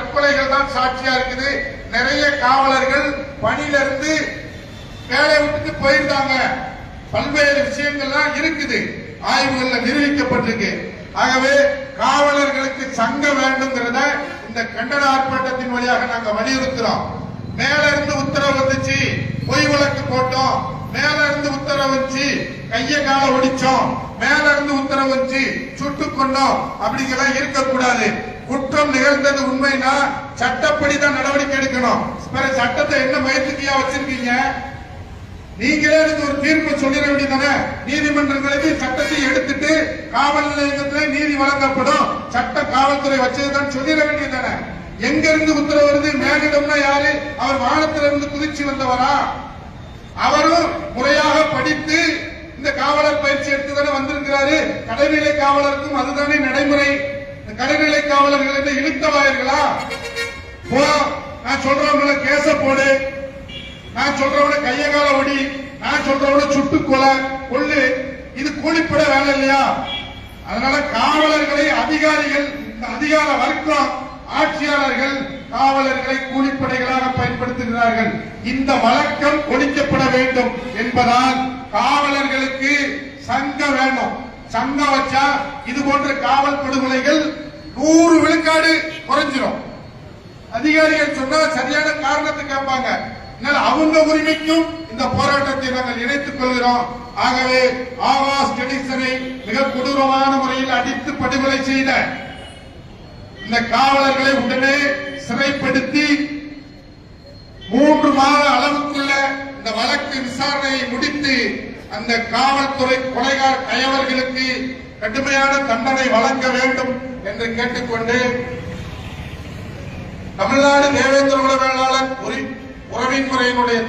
தற்கொலைகள் தான் சாட்சியா இருக்குது. நிறைய காவலர்கள் பணியில இருந்து வேலை விட்டுட்டு போயிருந்தாங்க. பல்வேறு விஷயங்கள்லாம் இருக்குது, ஆய்வுகள்ல நிரூபிக்கப்பட்டிருக்கு. ஆகவே காவலர்களுக்கு சங்கம் வேண்டும்ங்கிறத இந்த கண்டன ஆர்ப்பாட்டத்தின் வழியாக நாங்க வலியுறுத்துறோம். மேல இருந்து உத்தரவு வந்துச்சு, பொய் வழக்கு போட்டோம், மேல இருந்து உத்தரவு வந்துச்சு, கைய கால ஒடிச்சோம், மேல இருந்து உத்தரவு வந்துச்சு, சுட்டு கொண்டோம், அப்படிங்கெல்லாம் இருக்கக்கூடாது. குற்றம் நிகழ்ந்தது உண்மைனா சட்டப்படிதான் நடவடிக்கை எடுக்கணும். சட்டத்தை என்ன மயத்துக்கியா வச்சிருக்கீங்க? நீங்களே ஒரு தீர்ப்பு சொல்லிட வேண்டியதானே? நீதிமன்றங்களுக்கு சட்டத்தை எடுத்துட்டு காவல் நிலையத்தில் நீதி வழங்கப்படும், சட்ட காவல்துறை வச்சதுதான் சொல்லிட வேண்டியதானே? எங்க இருந்து உத்தரவு வருது? மேலிடம்னா யாரு? அவர் வானத்திலிருந்து குதிச்சு வந்தவரா? அவரும் முறையாக படித்து இந்த காவலர் பயிற்சி எடுத்து தானே வந்திருக்கிறாரு. கடைநிலை காவலருக்கும் அதுதானே நடைமுறை. கடைநிலை காவலர்கள் என்ன இழுத்தவாயர்களா? நான் சொல்றவங்கள கேச போடு, நான் சொல்றவன கையகால ஒடி, நான் சொல்றவன சுட்டு கொள்ளு, இது கூலிப்பட வேலை இல்லையா? அதனால காவலர்களை அதிகாரிகள், இந்த அதிகார வர்க்கம், ஆட்சியாளர்கள் காவலர்களை கூலிப்படைகளாக பயன்படுத்துகிறார்கள். இந்த வழக்கம் ஒழிக்கப்பட வேண்டும் என்பதால் காவலர்களுக்கு சங்கம் வேணும். சங்கம் வச்சா இது போன்ற காவல் படுகொலைகள் 100 விழுக்காடு குறைஞ்சிரும். அதிகாரிகள் சொன்னா சரியான காரணத்தை கேட்பாங்க. அவங்க உரிமைக்கும் இந்த போராட்டத்தை நாங்கள் இணைத்துக் கொள்கிறோம். ஆகவே ஆகாஷ் டெனிசனை மிக கொடூரமான முறையில் அடித்து படுகொலை செய்த இந்த காவலர்களை உடனே சிறைப்படுத்தி 3 மாத அளவுக்குள்ள இந்த வழக்கு விசாரணையை முடித்து அந்த காவல்துறை கொலைகார கயவர்களுக்கு கடுமையான தண்டனை வழங்க வேண்டும் என்று கேட்டுக்கொண்டு, தமிழ்நாடு தேவேந்திர குல வேளாளர் உறவின் முறையினுடைய